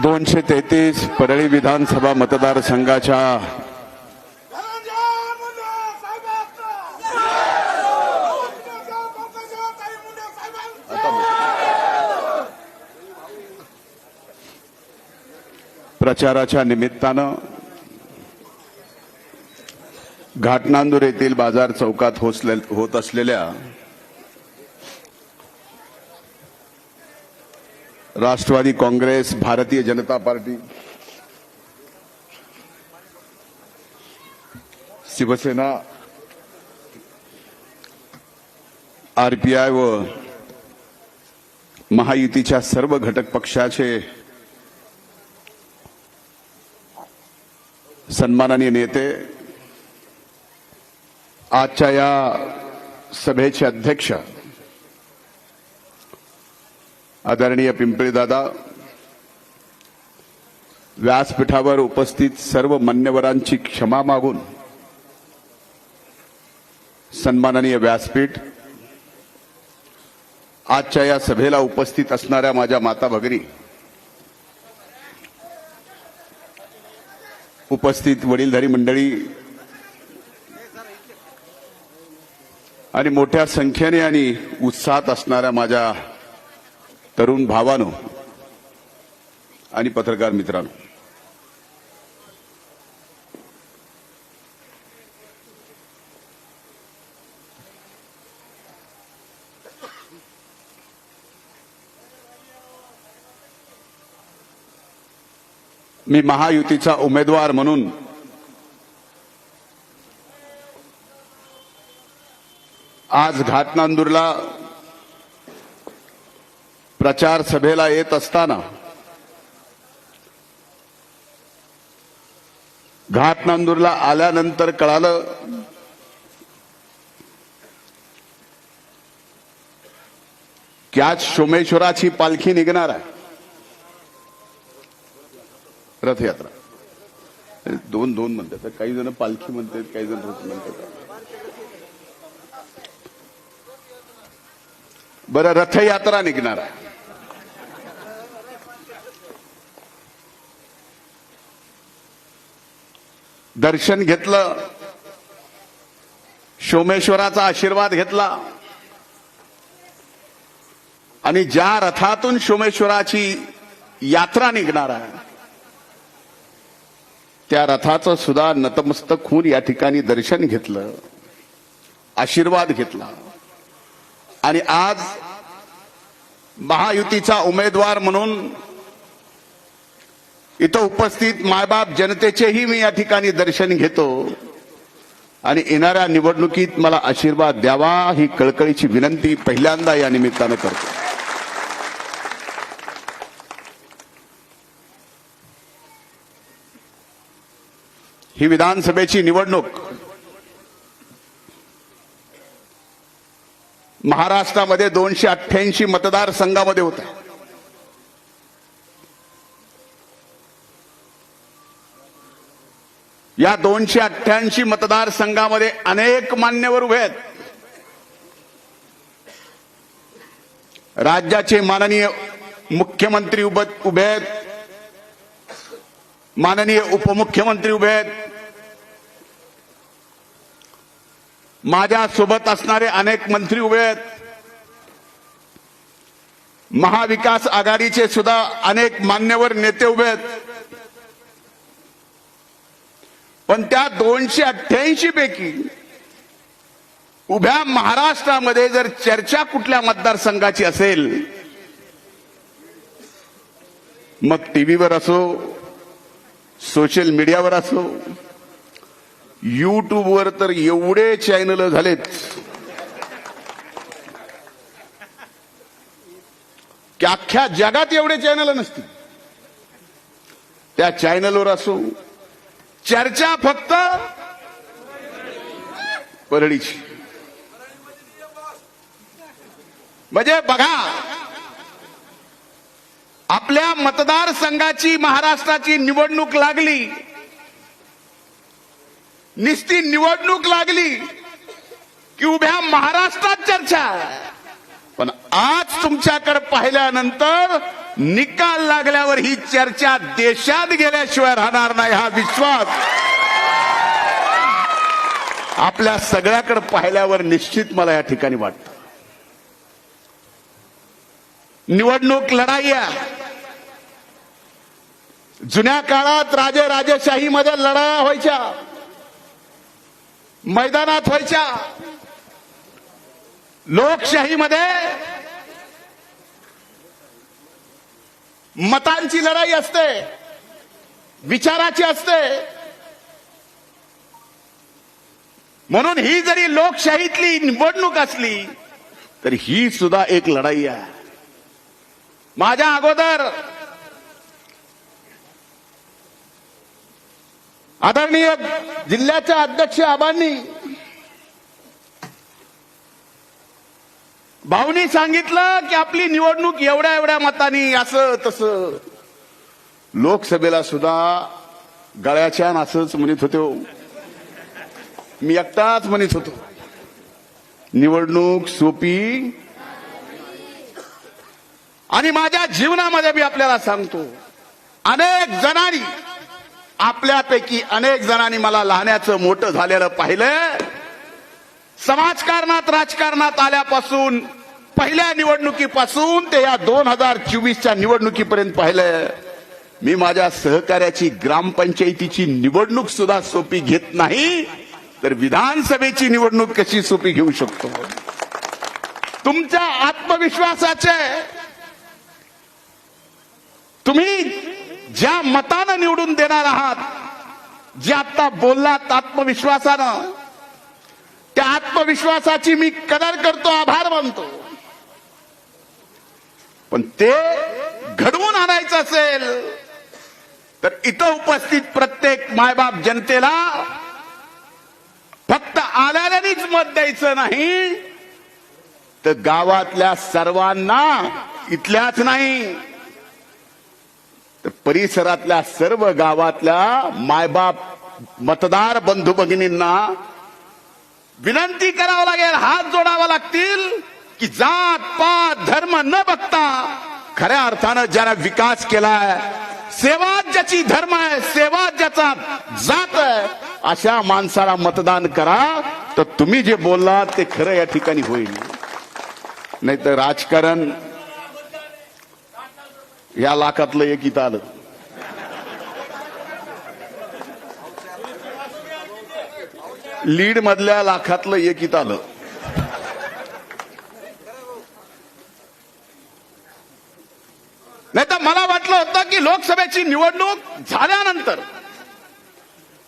233 परळी विधानसभा मतदारसंघाच्या प्रचाराच्या निमित्तानं घाटनांदूर येथील बाजार चौकात होत असलेल्या राष्ट्रवादी काँग्रेस, भारतीय जनता पार्टी, शिवसेना, आरपीआय व महायुतीच्या सर्व घटक पक्षाचे सन्माननीय नेते, आजच्या या सभेचे अध्यक्ष आदरणीय पिंपळीदादा, व्यासपीठावर उपस्थित सर्व मान्यवरांची क्षमा मागून सन्माननीय व्यासपीठ, आजच्या या सभेला उपस्थित असणाऱ्या माझ्या माता भगिनी, उपस्थित वडीलधारी मंडळी आणि मोठ्या संख्येने आणि उत्साहात असणाऱ्या माझ्या तरुण भावांनो आणि पत्रकार मित्रांनो, मी महायुतीचा उमेदवार म्हणून आज घाटनांदूरला प्रचार सभेला येत असताना घाटनांदूरला आल्यानंतर कळालं की आज सोमेश्वराची पालखी निघणार आहे, रथयात्रा. दोन म्हणतात, काही जण पालखी म्हणतात, काही जण रथ म्हणतात. बरं, रथयात्रा निघणार आहे. दर्शन घेतलं, सोमेश्वराचा आशीर्वाद घेतला आणि ज्या रथातून सोमेश्वराची यात्रा निघणार आहे त्या रथाचं सुद्धा नतमस्तक होऊन या ठिकाणी दर्शन घेतलं, आशीर्वाद घेतला आणि आज महायुतीचा उमेदवार म्हणून इथं उपस्थित मायबाप जनतेचेही मी या ठिकाणी दर्शन घेतो आणि येणाऱ्या निवडणुकीत मला आशीर्वाद द्यावा ही कळकळीची विनंती पहिल्यांदा या निमित्तानं करतो. ही विधानसभेची निवडणूक महाराष्ट्रामध्ये 288 मतदारसंघामध्ये होत आहे. या 288 मतदारसंघामध्ये अनेक मान्यवर उभे आहेत. राज्याचे माननीय मुख्यमंत्री उभे आहेत, माननीय उपमुख्यमंत्री उभे आहेत, माझ्यासोबत असणारे अनेक मंत्री उभे आहेत, महाविकास आघाडीचे सुद्धा अनेक मान्यवर नेते उभे आहेत. पण त्या 288 पैकी उभ्या महाराष्ट्रामध्ये जर चर्चा कुठल्या मतदारसंघाची असेल, मग टीव्हीवर असो, सोशल मीडियावर असो, युट्यूबवर तर एवढे चॅनल झालेत की अख्ख्या जगात एवढे चॅनल नसतील. त्या चॅनलवर असो, चर्चा फक्त परळीची. म्हणजे बघा, आपल्या मतदारसंघाची महाराष्ट्राची निवडणूक लागली, निस्ती निवडणूक लागली की उभ्या महाराष्ट्रात चर्चा. पण आज तुमच्याकडे पाहिल्यानंतर निकाल लागल्यावर ही चर्चा देशात गेल्याशिवाय राहणार नाही, हा विश्वास आपल्या सगळ्याकडे पाहिल्यावर निश्चित मला या ठिकाणी वाटतं. निवडणूक लढाई आहे. जुन्या काळात राजेशाहीमध्ये लढाया व्हायच्या, मैदानात व्हायच्या. लोकशाहीमध्ये मतांची लढाई असते, विचाराची असते. म्हणून ही जरी लोकशाहीतली निवडणूक असली तर ही सुद्धा एक लढाई आहे. माझ्या अगोदर आदरणीय जिल्ह्याच्या अध्यक्ष आबांनी भाऊनी सांगितलं की आपली निवडणूक एवढ्या एवढ्या मतांनी असं तसं. लोकसभेला सुद्धा गळ्याच्या असंच म्हणत होते हो. मी एकटाच म्हणत होतो निवडणूक सोपी. आणि माझ्या जीवनामध्ये मी आपल्याला सांगतो, अनेक जणांनी, आपल्यापैकी अनेक जणांनी मला लहानाचं मोठं झालेलं पाहिलं. समाजकारणात राजकारणात आल्यापासून, पहिल्या निवडणुकीपासून ते या 2024च्या निवडणुकीपर्यंत पाहिलं. मी माझ्या सहकार्याची ग्रामपंचायतीची निवडणूक सुद्धा सोपी घेत नाही, तर विधानसभेची निवडणूक कशी सोपी घेऊ शकतो. तुमच्या आत्मविश्वासाचे, तुम्ही ज्या मतानं निवडून देणार आहात, जे आता बोललात आत्मविश्वासानं, त्या आत्मविश्वासाची मी कदर करतो, आभार मानतो. पण ते घडवून आणायचं असेल तर इथं उपस्थित प्रत्येक मायबाप जनतेला फक्त आल्यानेच मत द्यायचं नाही, तर गावातल्या सर्वांना, इथल्याच नाही तर परिसरातल्या सर्व गावातल्या मायबाप मतदार बंधू भगिनींना विनंती करावं लागेल, हात जोडावा लागतील की जात पात धर्म न बघता खऱ्या अर्थानं ज्याला विकास केलाय, सेवा ज्याची धर्म आहे, सेवा ज्याचा जात आहे, अशा माणसाला मतदान करा. तर तुम्ही जे बोललात ते खरं या ठिकाणी होईल. नाही तर राजकारण या लाखातलं एक इथं आलं. लीड मधल्या लाखातलं एक इथं आलं. नाही तर मला वाटलं होतं की लोकसभेची निवडणूक झाल्यानंतर,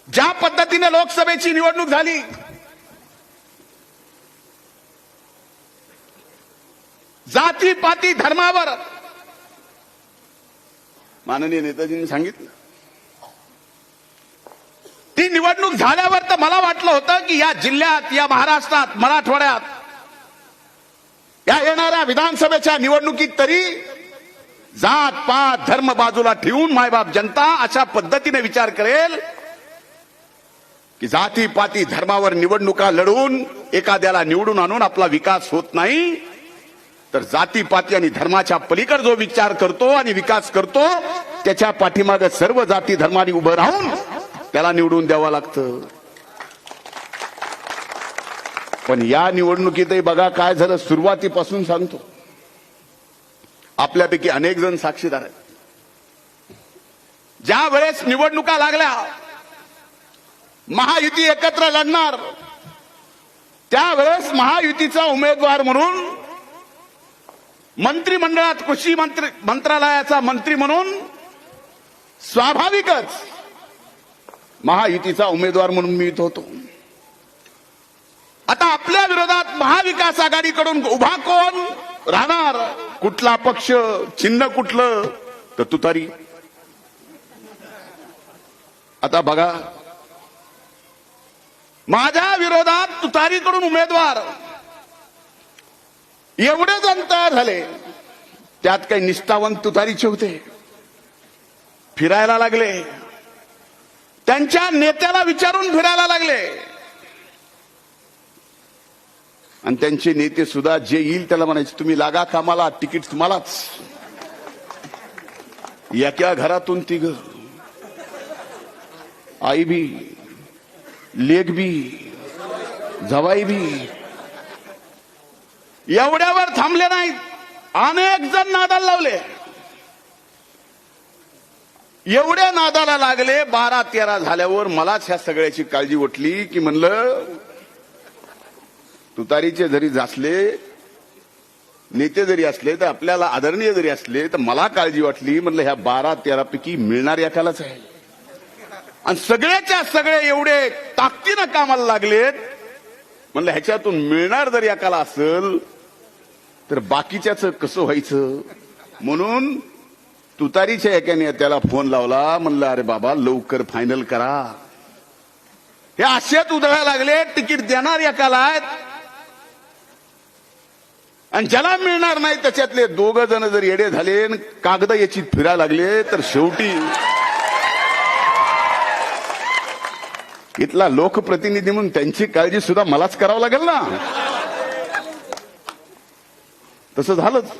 ज्या पद्धतीने लोकसभेची निवडणूक झाली, जाती पाती धर्मावर, माननीय नेताजींनी सांगितलं, ती निवडणूक झाल्यावर तर मला वाटलं होतं की या जिल्ह्यात, या महाराष्ट्रात, मराठवाड्यात या येणाऱ्या विधानसभेच्या निवडणुकीत तरी जात पात धर्म बाजूला ठेवून मायबाप जनता अशा पद्धतीने विचार करेल की जाती पाती धर्मावर निवडणुका लढून एखाद्याला निवडून आणून आपला विकास होत नाही, तर जाती पाती आणि धर्माच्या पलीकडे जो विचार करतो आणि विकास करतो त्याच्या पाठीमागे सर्व जाती धर्माने उभं राहून त्याला निवडून द्यावं लागतं. पण या निवडणुकीतही बघा काय झालं. सुरुवातीपासून सांगतो, आपल्यापैकी अनेक जण साक्षीदार आहेत. ज्या वेळेस निवडणुका लागल्या, महायुती एकत्र लढणार, त्यावेळेस महायुतीचा उमेदवार म्हणून मंत्रिमंडळात, कृषी मंत्रालयाचा मंत्री म्हणून स्वाभाविकच महायुतीचा उमेदवार म्हणून मी इथं होतो. आता आपल्या विरोधात महाविकास आघाडीकडून उभा कोण राहणार, कुठला पक्ष, चिन्ह कुठलं, तर तुतारी. आता बघा, माझ्या विरोधात तुतारीकडून उमेदवार एवढे जण तयार झाले, त्यात काही निष्ठावंत तुतारीचे होते, फिरायला लागले, त्यांच्या नेत्याला विचारून फिरायला लागले. आणि त्यांचे नेते सुद्धा जे येईल त्याला म्हणायचे तुम्ही लागा कामाला, तिकीट तुम्हालाच. एका घरातून तिघ, आई बी, लेक बी, जवाई बी. एवढ्यावर थांबले नाहीत, अनेक जण नादाला लावले. एवढ्या नादाला लागले, 12-13 झाल्यावर मलाच ह्या सगळ्याची काळजी वाटली की म्हणलं तुतारीचे जरी असले, नेते जरी असले, तर आपल्याला आदरणीय जरी असले, तर मला काळजी वाटली. म्हणलं ह्या 12-13 पैकी मिळणार एकालाच आहे. आणि सगळ्याच्या सगळे एवढे ताकदीनं कामाला लागलेत. म्हणलं ह्याच्यातून मिळणार जर एकाला असेल तर बाकीच्याच कसं व्हायचं. म्हणून तुतारीच्या एकाने त्याला फोन लावला. म्हणलं अरे बाबा लवकर फायनल करा. हे असेच उधळायला लागले, तिकीट देणार एकाला आहेत आणि ज्याला मिळणार नाही त्याच्यातले 2 जण जर येडे झाले, कागद याची फिरायला लागले, तर शेवटी इथला लोकप्रतिनिधी म्हणून त्यांची काळजी सुद्धा मलाच करावं लागेल ना. तसं झालंच.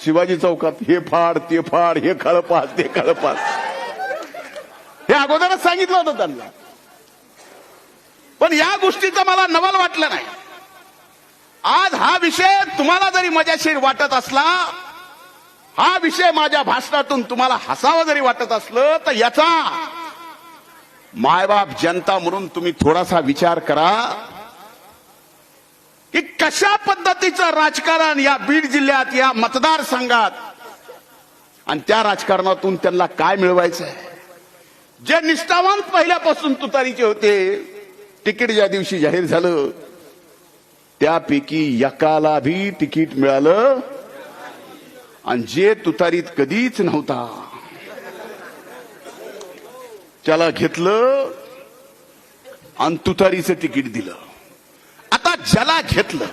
शिवाजी चौकात हे फाड ते फाड, हे खळपास ते खळपास, हे अगोदरच सांगितलं होतं त्यांना. पण या गोष्टीचं मला नवल वाटलं नाही. आज हा विषय तुम्हाला जरी मजेशीर वाटत असला, हा विषय माझ्या भाषणातून तुम्हाला हसावं जरी वाटत असलं, तर याचा मायबाप जनता म्हणून तुम्ही थोडासा विचार करा की कशा पद्धतीचं राजकारण या बीड जिल्ह्यात, या मतदारसंघात, आणि त्या राजकारणातून त्यांना काय मिळवायचं आहे. जे निष्ठावान पहिल्यापासून तुतारीचे होते, तिकीट ज्या दिवशी जाहीर झालं त्यापैकी एकाला भी तिकीट मिळालं. आणि जे तुतारीत कधीच नव्हता त्याला घेतलं आणि तुतारीचं तिकीट दिलं. आता ज्याला घेतलं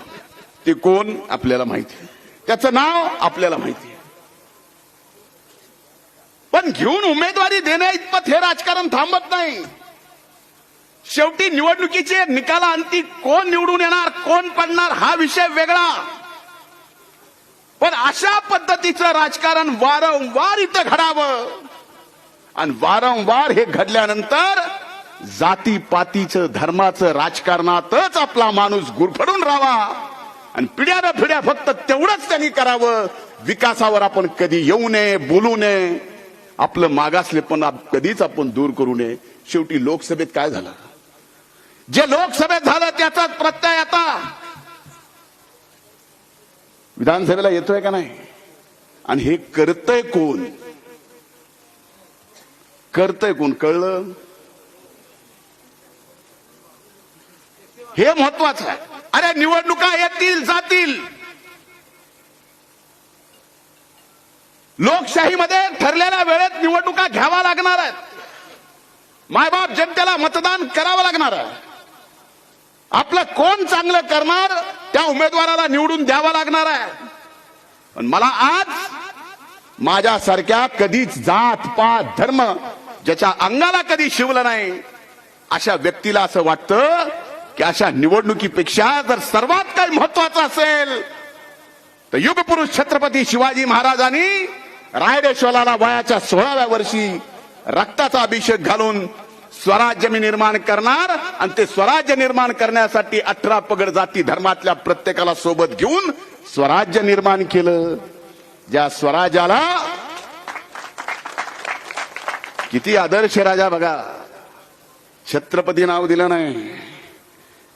ते कोण आपल्याला माहिती आहे, त्याचं नाव आपल्याला माहिती आहे. पण घेऊन उमेदवारी देण्या इतपत हे राजकारण थांबत नाही. शेवटी निवडणुकीचे निकालाअंती कोण निवडून येणार, कोण पडणार हा विषय वेगळा. पण अशा पद्धतीचं राजकारण वारंवार इथं घडावं आणि वारंवार हे घडल्यानंतर जातीपातीचं, धर्माचं राजकारणातच आपला माणूस गुरफडून राहावा आणि पिढ्यानं पिढ्या फक्त तेवढंच त्यांनी करावं. विकासावर आपण कधी येऊ नये, बोलू नये. आपलं मागासलेपण कधीच आपण दूर करू नये. शेवटी लोकसभेत काय झालं, जे लोकसभेत झालं त्याचाच प्रत्यय आता विधानसभेला येतोय का नाही. आणि हे करतय कोण, करतय कोण कळलं, हे महत्वाचं आहे. अरे निवडणुका येतील जातील, लोकशाहीमध्ये ठरलेल्या वेळेत निवडणुका घ्यावा लागणार आहेत. मायबाप जनतेला मतदान करावं लागणार आहे. आपलं कोण चांगलं करणार त्या उमेदवाराला निवडून द्यावा लागणार आहे. पण मला आज माझ्यासारख्या कधीच जात पात धर्म ज्याच्या अंगाला कधी शिवलं नाही अशा व्यक्तीला असं वाटतं की अशा निवडणुकीपेक्षा जर सर्वात काही महत्वाचं असेल तर युगपुरुष छत्रपती शिवाजी महाराजांनी रायरेश्वराला वयाच्या 16व्या वर्षी रक्ताचा अभिषेक घालून स्वराज्य मी निर्माण करणार आणि ते स्वराज्य निर्माण करण्यासाठी 18 पगड जाती धर्मातल्या प्रत्येकाला सोबत घेऊन स्वराज्य निर्माण केलं. ज्या स्वराज्याला किती आदर्श राजा बघा. छत्रपती नाव दिलं नाही,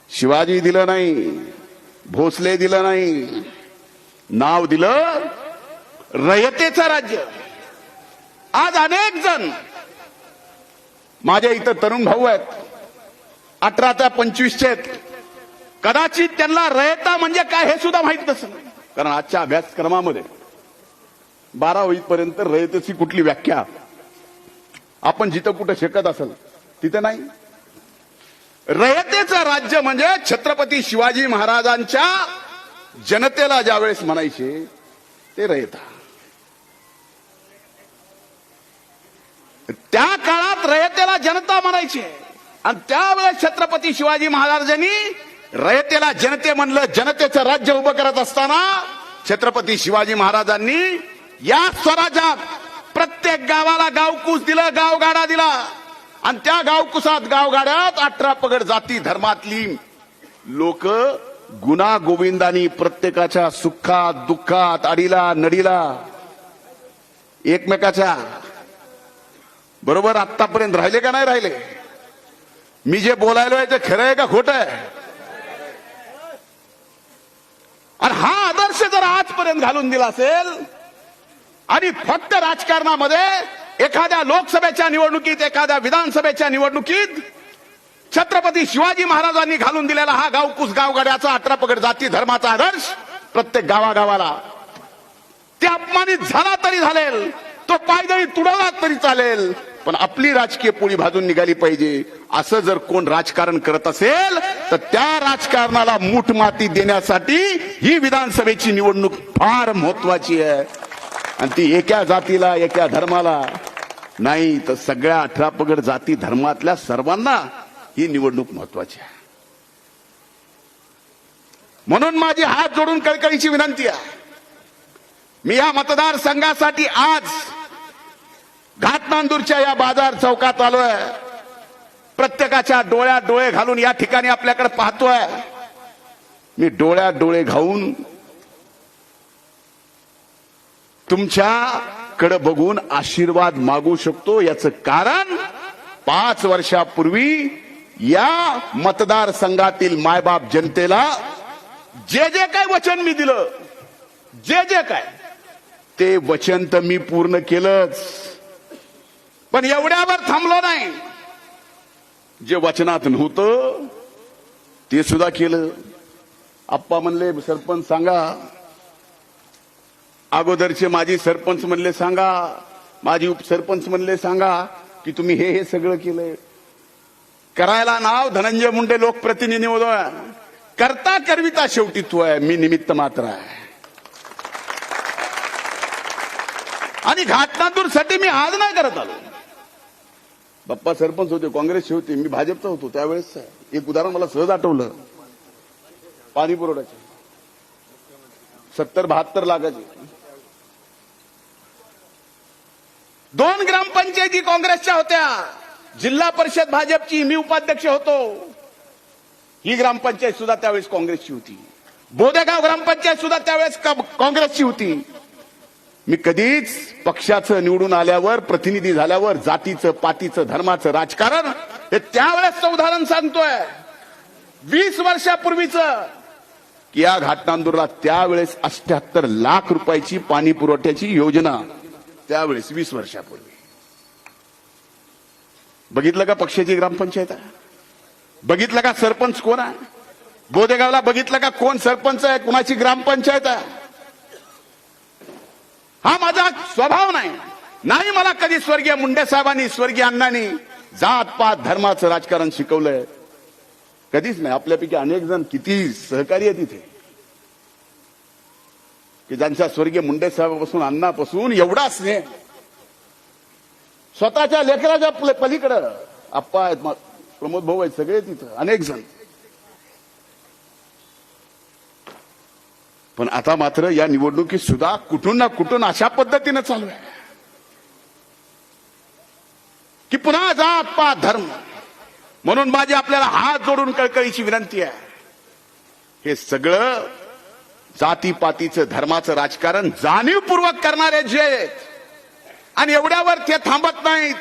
शिवाजी दिलं नाही, भोसले दिलं नाही, नाव दिलं रयतेचं राज्य. आज अनेक जण माझ्या इथं तरुण भाऊ आहेत, 18 ते 25 आहेत, कदाचित त्यांना रयता म्हणजे काय हे सुद्धा माहित नसेल. कारण आजच्या अभ्यासक्रमामध्ये 12वी पर्यंत रयतेची कुठली व्याख्या आपण जिथं कुठं शिकत असेल तिथं नाही. रयतेचं राज्य म्हणजे छत्रपती शिवाजी महाराजांच्या जनतेला ज्यावेळेस म्हणायचे ते रयता. त्या काळात रयतेला जनता म्हणायची आणि त्यावेळेस छत्रपती शिवाजी महाराजांनी रयतेला जनते म्हणलं, जनतेचं राज्य उभं करत असताना छत्रपती शिवाजी महाराजांनी या स्वराज्यात प्रत्येक गावाला गावकूस दिलं, गावगाडा दिला. आणि त्या गावकुसात, गावगाड्यात 18 पगड जाती धर्मातली लोक गुना गोविंदानी प्रत्येकाच्या सुखात दुःखात अडीला नडीला एकमेकाच्या बरोबर आतापर्यंत राहिले का नाही राहिले? मी जे बोलायलोय ते खरं आहे का खोटं आहे? आणि हा आदर्श जर आजपर्यंत घालून दिला असेल आणि फक्त राजकारणामध्ये एखाद्या लोकसभेच्या निवडणुकीत, एखाद्या विधानसभेच्या निवडणुकीत छत्रपती शिवाजी महाराजांनी घालून दिलेला हा गावकुस गावगाड्याचा 18 पगड जाती धर्माचा आदर्श प्रत्येक गावागावाला ते अपमानित झाला तरी चालेल, तो पायदळी तुडवला तरी चालेल, पण आपली राजकीय पोळी भाजून निघाली पाहिजे. असं जर कोण राजकारण करत असेल तर त्या राजकारणाला मूठमाती देण्यासाठी ही विधानसभेची निवडणूक फार महत्वाची आहे. आणि ती एका जातीला, एका धर्माला नाही, तर सगळ्या 18 पगड जाती धर्मातल्या सर्वांना ही निवडणूक महत्वाची आहे. म्हणून माझी हात जोडून कळकळीची विनंती आहे. मी या मतदारसंघासाठी आज घाटनांदूरच्या या बाजार चौकात आलोय. प्रत्येकाच्या डोळ्यात डोळे घालून या ठिकाणी आपल्याकडे पाहतोय. मी डोळ्यात डोळे घालून तुमच्याकडे बघून आशीर्वाद मागू शकतो. याचं कारण 5 वर्षापूर्वी या मतदारसंघातील मायबाप जनतेला जे जे काय वचन मी दिलं, जे जे काय ते वचन तर मी पूर्ण केलंच, पण एवढ्यावर थांबलो नाही. जे वचनात नव्हतं ते सुद्धा केलं. आप्पा म्हणले सरपंच सांगा, अगोदरचे माजी सरपंच म्हणले सांगा, माजी उपसरपंच म्हणले सांगा की तुम्ही हे सगळं केलंय. करायला नाव धनंजय मुंडे लोकप्रतिनिधी होतोय, करता करविता शेवटी तो आहे, मी निमित्त मात्र आहे. आणि घाटनांदूरसाठी मी आज नाही करत आलो. बाप्पा सरपंच होते, काँग्रेसचे होते, मी भाजपचा होतो त्यावेळेस. एक उदाहरण मला सहज आठवलं. पाणी पुरवठ्याचे 70-72 लाखाचे 2 ग्रामपंचायती काँग्रेसच्या होत्या. जिल्हा परिषद भाजपची, मी उपाध्यक्ष होतो. ही ग्रामपंचायत सुद्धा त्यावेळेस काँग्रेसची होती. बोदेगाव ग्रामपंचायत सुद्धा त्यावेळेस काँग्रेसची होती. मी कधीच पक्षाचं निवडून आल्यावर, प्रतिनिधी झाल्यावर जातीचं, पातीचं, धर्माचं राजकारण हे त्यावेळेसचं उदाहरण सांगतोय. 20 वर्षापूर्वीचं की या घाटनांदूरला त्यावेळेस 78 लाख रुपयाची पाणी पुरवठ्याची योजना, त्यावेळेस 20 वर्षापूर्वी. बघितलं का पक्षाची ग्रामपंचायत आहे? बघितलं का सरपंच कोण आहे? बोदेगावला बघितलं का कोण सरपंच आहे, कुणाची ग्रामपंचायत आहे? हा माझा स्वभाव नाही. मला कधी स्वर्गीय मुंडे साहेबांनी, स्वर्गीय अण्णांनी जात पात धर्माचं राजकारण शिकवलंय, कधीच नाही. आपल्यापैकी अनेक जण किती सहकारी आहेत तिथे, की ज्यांच्या स्वर्गीय मुंडे साहेबापासून, अण्णापासून एवढा स्नेह. स्वतःच्या लेकराच्या पलीकडं आप्पा आहेत, प्रमोद भाऊ आहेत, सगळे तिथं अनेक जण. पण आता मात्र या निवडणुकीत सुद्धा कुठून ना कुठून अशा पद्धतीनं चालू आहे की पुन्हा जात पात धर्म. म्हणून माझी आपल्याला हात जोडून कळकळीची विनंती आहे. हे सगळं जातीपातीचं, धर्माचं राजकारण जाणीवपूर्वक करणारे जे आहेत, आणि एवढ्यावर ते थांबत नाहीत,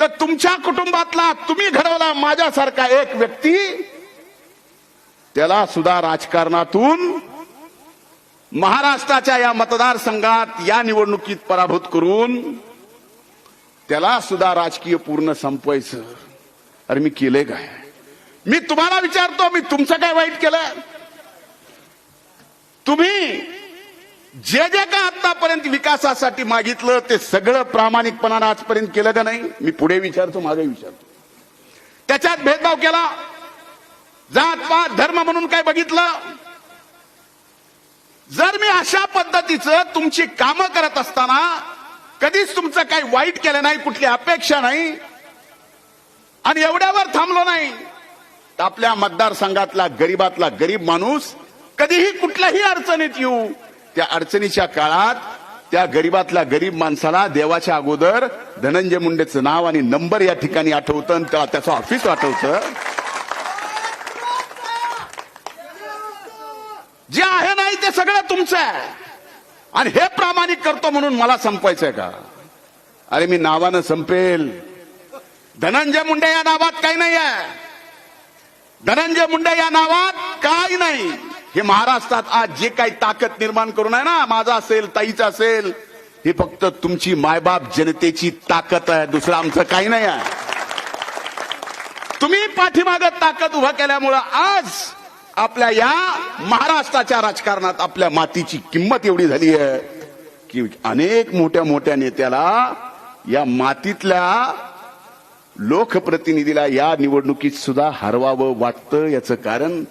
तर तुमच्या कुटुंबातला, तुम्ही घडवला माझ्यासारखा एक व्यक्ती, त्याला सुद्धा राजकारणातून महाराष्ट्राच्या या मतदारसंघात या निवडणुकीत पराभूत करून त्याला सुद्धा राजकीय पूर्ण संपवायचं. अरे मी केलंय काय? मी तुम्हाला विचारतो, मी तुमचं काय वाईट केलं? तुम्ही जे जे काय आतापर्यंत विकासासाठी मागितलं ते सगळं प्रामाणिकपणानं आजपर्यंत केलं का नाही? मी पुढे विचारतो, मागे विचारतो. त्याच्यात भेदभाव केला, जात पात धर्म म्हणून काय बघितलं? जर मी अशा पद्धतीचं तुमची कामं करत असताना कधीच तुमचं काही वाईट केलं नाही, कुठली अपेक्षा नाही, आणि एवढ्यावर थांबलो नाही, तर आपल्या मतदारसंघातला गरीबातला गरीब माणूस कधीही कुठल्याही अडचणीत येऊ, त्या अडचणीच्या काळात त्या गरीबातल्या गरीब माणसाला देवाच्या अगोदर धनंजय मुंडेचं नाव आणि नंबर या ठिकाणी आठवतं आणि त्याला त्याचं ऑफिस आठवतं. जे आहे नाही ते सगळं तुमचं आहे आणि हे प्रामाणिक करतो म्हणून मला संपवायचंय का? अरे मी नावानं संपेल. धनंजय मुंडे या नावात काही नाही आहे. धनंजय मुंडे या नावात काही नाही. हे महाराष्ट्रात आज जे काही ताकद निर्माण करून आहे ना, माझा असेल ताईचा असेल, हे फक्त तुमची मायबाप जनतेची ताकद आहे, दुसरं आमचं काही नाही आहे. तुम्ही पाठीमागं ताकद उभा केल्यामुळं आज आपल्या या महाराष्ट्राच्या राजकारणात आपल्या मातीची किंमत एवढी झाली आहे की अनेक मोठ्या मोठ्या नेत्याला या मातीतल्या लोकप्रतिनिधीला या निवडणुकीत सुद्धा हरवावं वाटतं. याचं कारण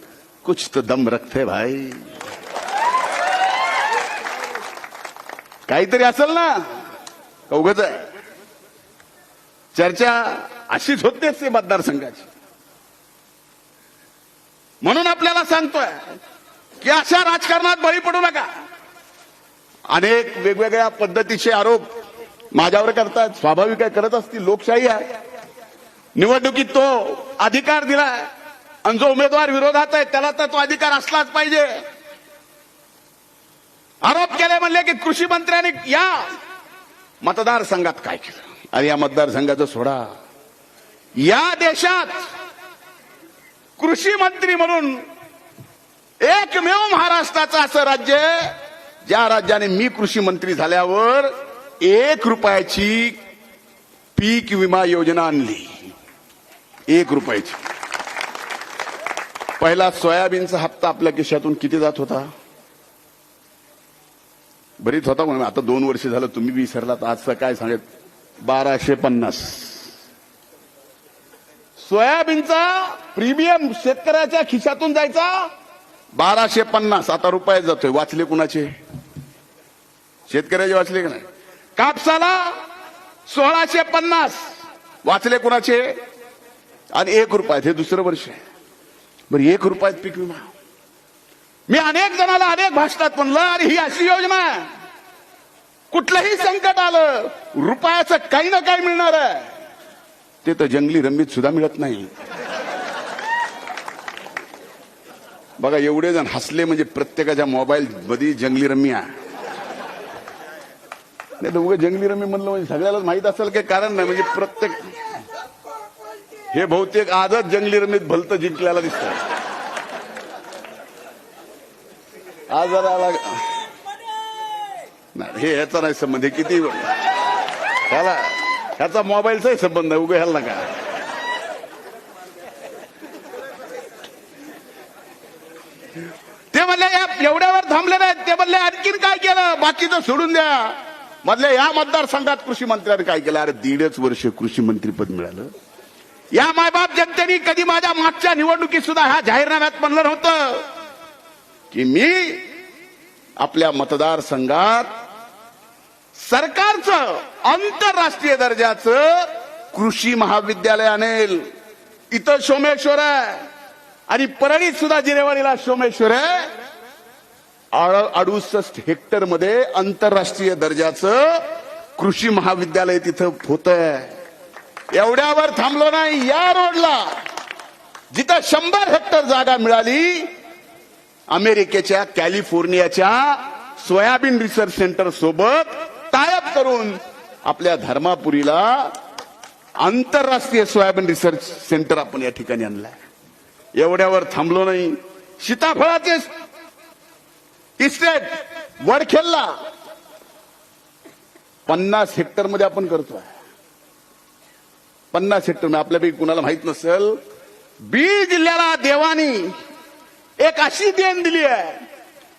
कुछ तो दम रखते भाई. काहीतरी असेल ना, उगाच आहे. चर्चा अशीच होतेच ते मतदारसंघाची. म्हणून आपल्याला सांगतोय की अशा राजकारणात बळी पडू नका. अनेक वेगवेगळ्या पद्धतीचे आरोप माझ्यावर करतात. स्वाभाविक आहे, करत असतील, लोकशाही आहे. निवडणुकीत तो अधिकार दिलाय आणि जो उमेदवार विरोधात आहे त्याला तर तो अधिकार असलाच पाहिजे. आरोप केले म्हणले की कृषी मंत्र्यांनी या मतदारसंघात काय केलं. अरे या मतदारसंघाचं सोडा. या देशात कृषी मंत्री म्हणून एकमेव महाराष्ट्राचं असं राज्य आहे ज्या राज्याने मी कृषी मंत्री झाल्यावर 1 रुपयाची पीक विमा योजना आणली. 1 रुपयाची. पहिला सोयाबीनचा हप्ता आपल्या खिशातून किती जात होता? बरीच होता म्हणून. आता 2 वर्ष झालं, तुम्ही विसरलात. आजचं काय सांगत? 1250. सोयाबीनचा प्रीमियम शेतकऱ्याच्या खिशातून जायचा 1250. आता रुपयात जातोय. वाचले कुणाचे? शेतकऱ्याचे वाचले का नाही? कापसाला 1650. वाचले कुणाचे? आणि 1 रुपयात. हे दुसरं वर्ष आहे. बरं, 1 रुपयात पीक विमा. मी अनेक जणाला अनेक भाषणात म्हणलं, अरे ही अशी योजना आहे, कुठलंही संकट आलं रुपयाचं काही ना काही मिळणार आहे. ते तर जंगली रम्मीत सुद्धा मिळत नाही. बघा, एवढे जण हसले म्हणजे प्रत्येकाच्या मोबाईल मध्ये जंगली रम्मी आहे. नाही तर उगा जंगली रम्मी म्हणलं म्हणजे सगळ्यालाच माहित असेल काही कारण नाही. म्हणजे प्रत्येक हे बहुतेक आजच जंगली रम्मीत भलतं जिंकल्याला दिसतं. आज जरा नाही, हे ह्याचा नाही संबंध. हे किती ह्याचा मोबाईलचाही संबंध आहे. उगा ह्याला नका. ते म्हणले एवढ्यावर थांबले नाहीत. ते म्हणले आणखीन काय केलं, बाकीचं सोडून द्या. मधल्या या मतदारसंघात कृषी मंत्र्यांनी काय केलं? अरे 1.5 वर्ष कृषी मंत्रीपद मिळालं. या मायबाप जनतेने कधी माझ्या मागच्या निवडणुकीत सुद्धा ह्या जाहीरनाम्यात म्हणलं नव्हतं की मी आपल्या मतदारसंघात सरकारचं आंतरराष्ट्रीय दर्जाचं कृषी महाविद्यालय आणेल. इथं सोमेश्वर आहे आणि परळीत सुद्धा जिरेवाडीला सोमेश्वर आहे. 68 हेक्टर मध्ये आंतरराष्ट्रीय दर्जाचं कृषी महाविद्यालय तिथं होतंय. एवढ्यावर थांबलो नाही. या रोडला जिथं 100 हेक्टर जागा मिळाली, अमेरिकेच्या कॅलिफोर्नियाच्या सोयाबीन रिसर्च सेंटर सोबत टायअप करून आपल्या धर्मापुरीला आंतरराष्ट्रीय सोयाबीन रिसर्च सेंटर आपण या ठिकाणी आणलंय. एवढ्यावर थांबलो नाही. सीताफळाचे इस्टेट वडखेलला 50 हेक्टर मध्ये आपण करतोय. 50 हेक्टर मध्ये. आपल्यापैकी कुणाला माहित नसेल, बीड जिल्ह्याला देवानी एक अशी देण दिली आहे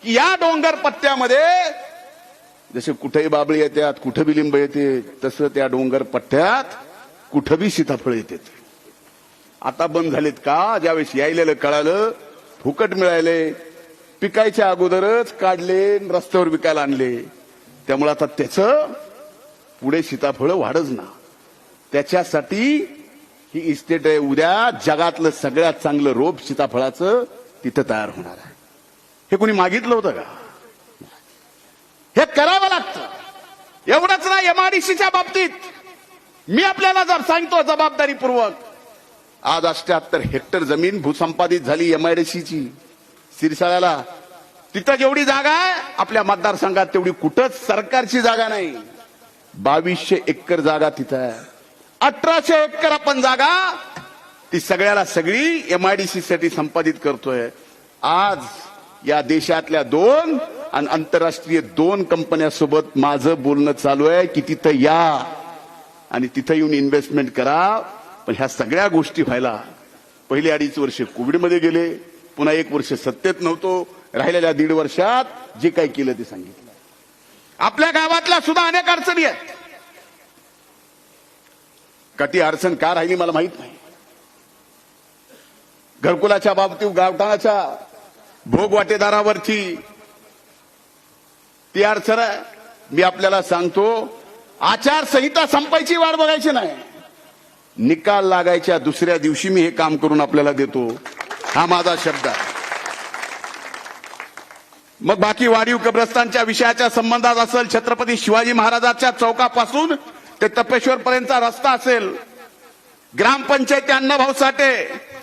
की या डोंगर पट्ट्यामध्ये जसे कुठेही बाबळी येतात, कुठे बी लिंब येते, तसं त्या डोंगर पट्ट्यात कुठं बी सीताफळ येते. आता बंद झालेत का? ज्यावेळेस यायलेलं कळालं, फुकट मिळाले, पिकायच्या अगोदरच काढले, रस्त्यावर विकायला आणले. त्यामुळे आता त्याचं पुढे सीताफळ वाढच ना. त्याच्यासाठी ही इस्टेट आहे. उद्या जगातलं सगळ्यात चांगलं रोप सीताफळाचं तिथं तयार होणार आहे. हे कोणी मागितलं होतं का? हे करावं लागतं. एवढंच ना, एमआयडीसीच्या बाबतीत मी आपल्याला जर सांगतो जबाबदारीपूर्वक, आज 78 हेक्टर जमीन भूसंपादित झाली एमआयडीसीची सिरसाळ्याला. तिथं जेवढी जागा आहे आपल्या मतदारसंघात तेवढी कुठंच सरकारची जागा नाही. 2200 एकर जागा तिथं आहे. 1800 एकर आपण जागा ती सगळ्याला सगळी एमआयडीसी साठी संपादित करतोय. आज या देशातल्या 2 आणि आंतरराष्ट्रीय 2 कंपन्यांसोबत माझं बोलणं चालू आहे की तिथं या आणि तिथं येऊन इन्व्हेस्टमेंट करा. पण ह्या सगळ्या गोष्टी व्हायला पहिले 2.5 वर्ष कोविडमध्ये गेले, पुन्हा 1 वर्ष सत्तेत नव्हतो. राहिलेल्या 1.5 वर्षात जे काही केलं ते सांगितलं. आपल्या गावातल्या सुद्धा अनेक अडचणी आहेत. का ती अडचण का राहिली मला माहित नाही. घरकुलाच्या बाबतीत गावठाणाच्या भोग वाटेदारावरची ती अडचण आहे. मी आपल्याला सांगतो, आचारसंहिता संपायची वाट बघायची नाही. निकाल लागायच्या दुसऱ्या दिवशी मी हे काम करून आपल्याला देतो, हा माझा शब्द आहे. मग बाकी वाढीव कब्रस्तानच्या विषयाच्या संबंधात असेल, छत्रपती शिवाजी महाराजांच्या चौकापासून ते तपेश्वर पर्यंतचा रस्ता असेल, ग्रामपंचायत अण्णाभाऊ साठे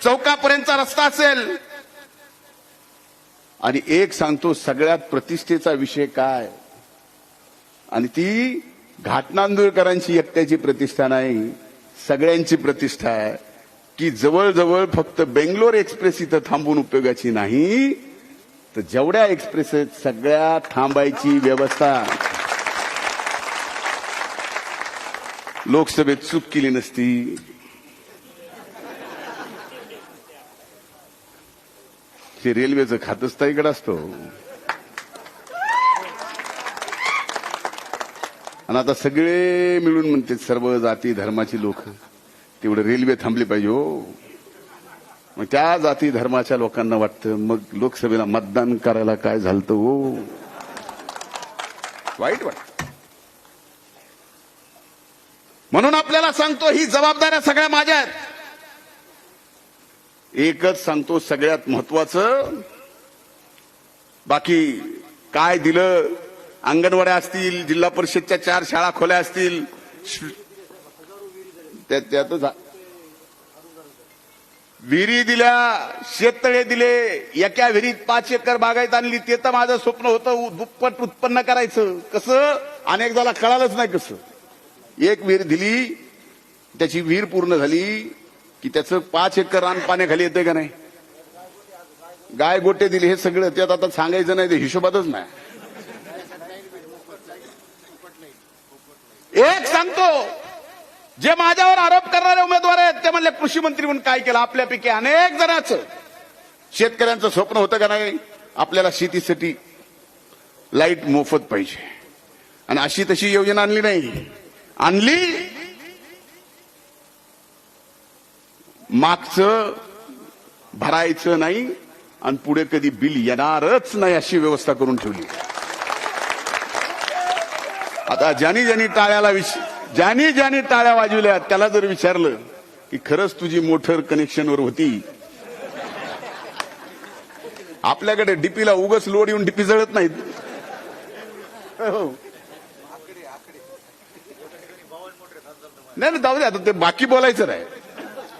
चौकापर्यंतचा रस्ता असेल, आणि एक सांगतो सगळ्यात प्रतिष्ठेचा विषय काय, आणि ती घाटनांदूरकरांची एकट्याची प्रतिष्ठा नाही, सगळ्यांची प्रतिष्ठा आहे की जवळजवळ फक्त बेंगलोर एक्सप्रेस इथं थांबून उपयोगाची नाही, तर जेवढ्या एक्सप्रेस आहेत सगळ्या थांबायची व्यवस्था. लोकसभेत चूक केली नसती. हे रेल्वेचं खातच इकडे असतो. आणि आता सगळे मिळून म्हणते, सर्व जाती धर्माची लोक, तेवढे रेल्वे थांबली पाहिजे हो. मग त्या जाती धर्माच्या लोकांना वाटतं मग लोकसभेला मतदान करायला काय झालं हो, वाईट वाटत. म्हणून आपल्याला सांगतो, ही जबाबदाऱ्या सगळ्या माझ्या आहेत. एकच सांगतो सगळ्यात महत्वाचं, बाकी काय दिलं, अंगणवाड्या असतील, जिल्हा परिषदच्या 4 शाळा खोल्या असतील, त्यातच विहिरी दिल्या, शेततळे दिले, एका विहिरीत 5 एकर बागायत आणली. ते तर माझं स्वप्न होतं, दुप्पट उत्पन्न करायचं. कसं, अनेकदाला कळालंच नाही कसं. एक विहीर दिली, त्याची विहीर पूर्ण झाली की त्याचं 5 एकर रान पाण्याखाली येते का नाही. गाय गोटे दिले, हे सगळं त्यात आता सांगायचं नाही, ते हिशोबातच नाही. एक सांगतो, जे माझ्यावर आरोप करणारे उमेदवार आहेत ते म्हणले कृषी मंत्री म्हणून काय केलं. आपल्यापैकी अनेक जणांचं शेतकऱ्यांचं स्वप्न होतं का नाही, आपल्याला शेतीसाठी लाईट मोफत पाहिजे, आणि अशी तशी योजना आणली नाही. आणली मागचं भरायचं नाही आणि पुढे कधी बिल येणारच नाही अशी व्यवस्था करून ठेवली. आता ज्यांनी टाळ्या वाजवल्या त्याला जर विचारलं की खरंच तुझी मोटर कनेक्शनवर होती, आपल्याकडे डीपीला उगच लोड येऊन डीपी जळत नाहीत. नाही जाऊ दे, आता ते बाकी बोलायचं नाही,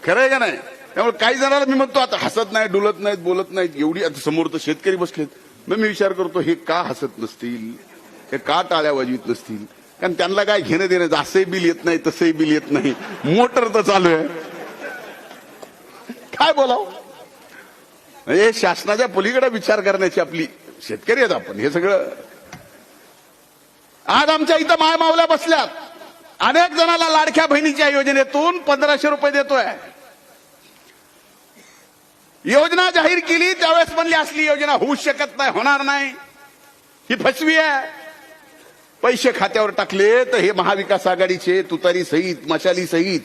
खरं आहे का नाही. त्यामुळे काही जणांना मी म्हणतो, आता हसत नाही, डुलत नाहीत, बोलत नाहीत. एवढी आता समोर तर शेतकरी बसलेत, मग मी विचार करतो हे का हसत नसतील, हे का टाळ्या वाजवीत नसतील. कारण त्यांना काय घेणं देणं, असंही बिल येत नाही, तसंही बिल येत नाही, मोटर तर चालू आहे, काय बोलावं. म्हणजे शासनाच्या पलीकडे विचार करण्याची आपली शेतकरी आहेत आपण. हे सगळं आज आमच्या इथं माय मावल्या बसल्यात, अनेक जणांना लाडक्या बहिणीच्या योजनेतून 1500 रुपये देतोय. योजना जाहीर केली त्यावेळेस म्हणली असली योजना होऊ शकत नाही, होणार नाही, ही फसवी आहे. पैसे खात्यावर टाकले तर हे महाविकास आघाडीचे तुतारी सहित, मशाली सहित,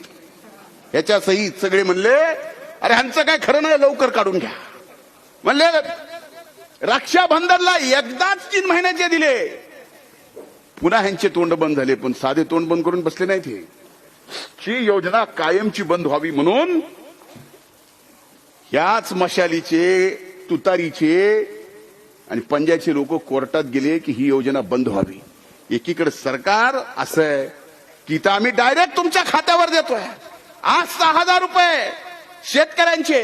ह्याच्या सहित सगळे म्हणले अरे ह्यांचं काय खरं नाही, लवकर काढून घ्या. म्हणले रक्षाबंधनला एकदाच 3 महिन्याचे दिले, पुन्हा ह्यांचे तोंड बंद झाले. पण साधे तोंड बंद करून बसले नाहीत हे. ची योजना कायमची बंद व्हावी म्हणून ह्याच मशालीचे, तुतारीचे आणि पंजाचे लोक कोर्टात गेले की ही योजना बंद व्हावी. एकीकडे सरकार असं आहे की इथं आम्ही डायरेक्ट तुमच्या खात्यावर देतोय. आज 6,000 रुपये शेतकऱ्यांचे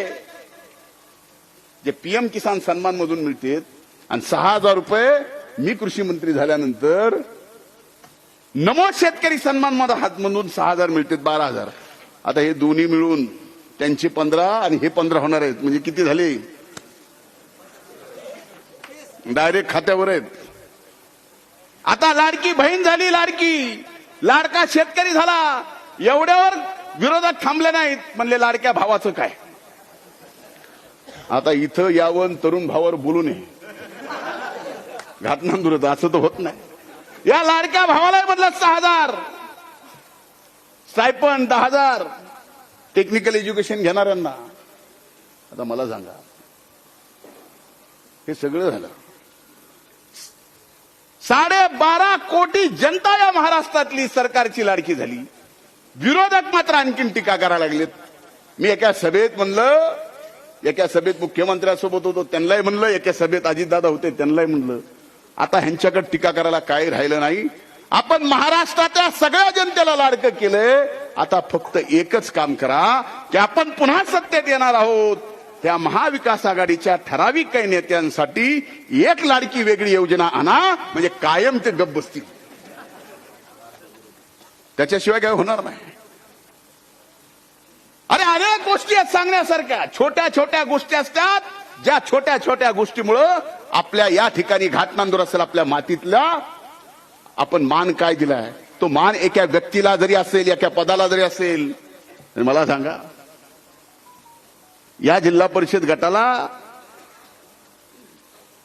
जे पीएम किसान सन्मान मधून मिळतात आणि 6,000 रुपये मी कृषी मंत्री झाल्यानंतर नमो शेतकरी सन्मान मधून 6,000 मिळतात, 12,000. आता हे दोन्ही मिळून त्यांचे 15 आणि हे 15 होणार आहेत, म्हणजे किती झाले? डायरेक्ट खात्यावर आहेत. आता लाडकी बहीण झाली, लाडका शेतकरी झाला. एवढ्यावर विरोधक थांबले नाहीत, म्हणले लाडक्या भावाचं काय. आता इथं यावं तरुण भावावर बोलू नये, घातनांदुरत असं तर होत नाही. या लाडक्या भावाला बदला 6,000 स्टायपंड, 10,000 टेक्निकल एज्युकेशन घेणाऱ्यांना. आता मला सांगा, हे सगळं झालं. 12.5 कोटी जनता या महाराष्ट्रातली सरकारची लाडकी झाली. विरोधक मात्र आणखीन टीका करायला लागलेत. मी एका सभेत मुख्यमंत्र्यांसोबत होतो, त्यांनाही म्हणलं. एका सभेत अजितदादा होते, त्यांनाही म्हणलं. आता ह्यांच्याकडे टीका करायला काही राहिलं नाही. आपण महाराष्ट्रातल्या सगळ्या जनतेला लाडकं केलंय. आता फक्त एकच काम करा की आपण पुन्हा सत्तेत येणार आहोत. त्या महाविकास आघाडीच्या ठराविक काही नेत्यांसाठी एक लाडकी वेगळी योजना आणा, म्हणजे कायम ते गप्प बसतील. त्याच्याशिवाय काय होणार नाही. अरे अनेक गोष्टी आहेत सांगण्यासारख्या. छोट्या छोट्या गोष्टी असतात, ज्या छोट्या छोट्या गोष्टीमुळं आपल्या या ठिकाणी घाटनांदूर असेल, आपल्या मातीतला आपण मान काय दिलाय, तो मान एका व्यक्तीला जरी असेल, एका पदाला जरी असेल. मला सांगा, या जिल्हा परिषद गटाला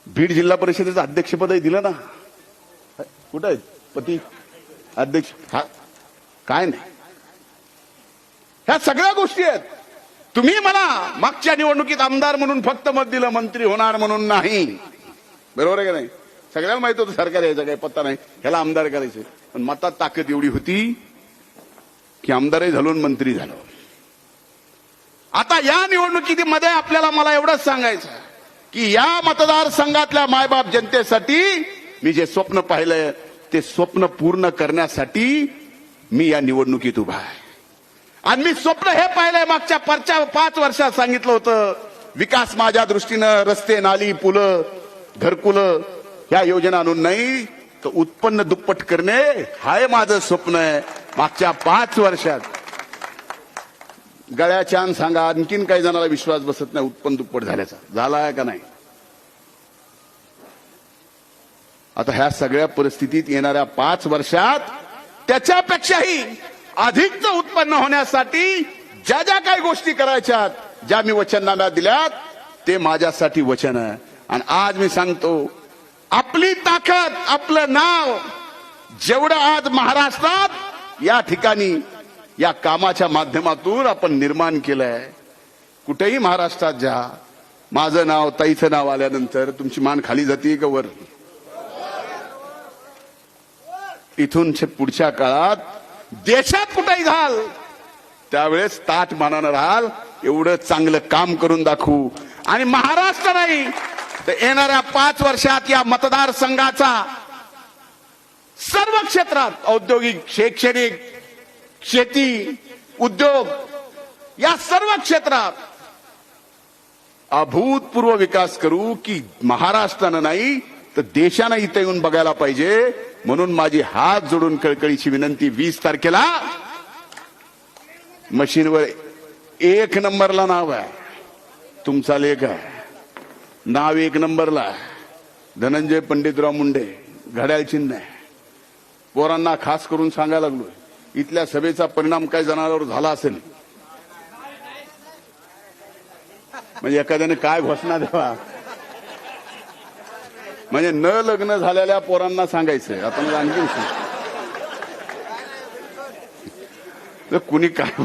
बीड जिल्हा परिषदेचं अध्यक्षपदही दिलं ना. कुठं आहे पती अध्यक्ष? हा काय नाही. ह्या सगळ्या गोष्टी आहेत. तुम्ही मला मागच्या निवडणुकीत आमदार म्हणून फक्त मत दिलं, मंत्री होणार म्हणून नाही. बरोबर आहे का नाही? सगळ्याला माहित होतं सरकार यायचा काही पत्ता नाही, ह्याला आमदार करायचे. पण मतात ताकद एवढी होती की आमदारही झालो आणि मंत्री झालो. आता या निवडणुकीमध्ये आपल्याला मला एवढंच सांगायचं की या मतदारसंघातल्या मायबाप जनतेसाठी मी जे स्वप्न पाहिलंय ते स्वप्न पूर्ण करण्यासाठी मी या निवडणुकीत उभा आहे. आणि मी स्वप्न हे पाहिलंय, मागच्या 5 वर्षात सांगितलं होतं, विकास माझ्या दृष्टीनं रस्ते, नाली, पुलं, घरकुलं ह्या योजना आणून नाही तर उत्पन्न दुप्पट करणे हाय माझं स्वप्न आहे. मागच्या 5 वर्षात गळ्याच्यान सांगा, आणखीन काही जणांना विश्वास बसत नाही उत्पन्न दुप्पट झाल्याचा. झाला आहे का नाही? आता ह्या सगळ्या परिस्थितीत येणाऱ्या 5 वर्षात त्याच्यापेक्षाही अधिकचं उत्पन्न होण्यासाठी ज्या ज्या काही गोष्टी करायच्यात, ज्या मी वचननाम्यात दिल्यात, ते माझ्यासाठी वचन आहे. आणि आज मी सांगतो, आपली ताकद, आपलं नाव जेवढं आज महाराष्ट्रात या ठिकाणी या कामाच्या माध्यमातून आपण निर्माण केलंय, कुठेही महाराष्ट्रात जा, माझं नाव, ताईचं नाव आल्यानंतर तुमची मान खाली जाते का वर? इथून पुढच्या काळात देशात कुठेही जाल त्यावेळेस ताठ मानानं राहाल. एवढं चांगलं काम करून दाखवू. आणि महाराष्ट्र नाही तर येणाऱ्या 5 वर्षात या मतदारसंघाचा सर्व क्षेत्रात, औद्योगिक, शैक्षणिक, शेती, उद्योग या सर्व क्षेत्रात अभूतपूर्व विकास करू की महाराष्ट्रानं नाही तर देशानं इथे येऊन बघायला पाहिजे. म्हणून माझी हात जोडून कळकळीची विनंती, 20 तारखेला मशीनवर 1 नंबरला नाव आहे, तुमचा लेख आहे, नाव 1 नंबरला आहे, धनंजय पंडितराव मुंडे, घड्याळ चिन्ह आहे. पोरांना खास करून सांगायला लागलोय, इथल्या सभेचा परिणाम काय जनावरांवर झाला असेल म्हणजे एखाद्याने काय घोषणा द्यावा, म्हणजे न लग्न झालेल्या पोरांना सांगायचंय. आता मला आणखी कुणी काय,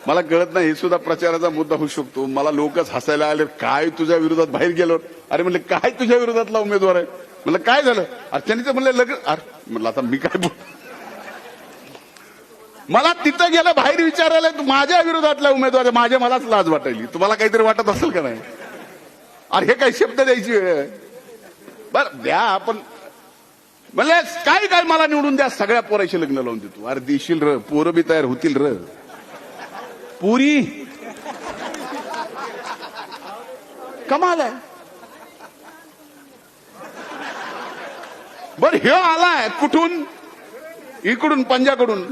मला कळत नाही. हे सुद्धा प्रचाराचा मुद्दा होऊ शकतो. मला लोकच हसायला आले, काय तुझ्या विरोधात बाहेर गेलो. अरे म्हणले काय तुझ्या विरोधातला उमेदवार आहे? म्हणलं काय झालं? अर्चनीचं म्हणलं लग्न. अरे म्हणलं आता मी काय बोल. मला तिथं गेलं बाहेर विचारायला माझ्या विरोधातल्या उमेदवार मलाच लाज वाटायली. तुम्हाला काहीतरी वाटत असेल का नाही? अरे हे काही शब्द द्यायची वेळ आहे? बरं द्या आपण म्हणले काय मला निवडून द्या, सगळ्या पोराशी लग्न लावून देतो. अरे देशील र, पोरं बी तयार होतील र. पुरी कमाल आहे. बर हे आलाय कुठून? इकडून पंजाकडून.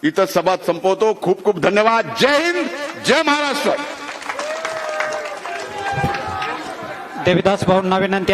इथं सभा संपवतो. खूप खूप धन्यवाद. जय हिंद, जय महाराष्ट्र. देविदास भाऊंना विनंती.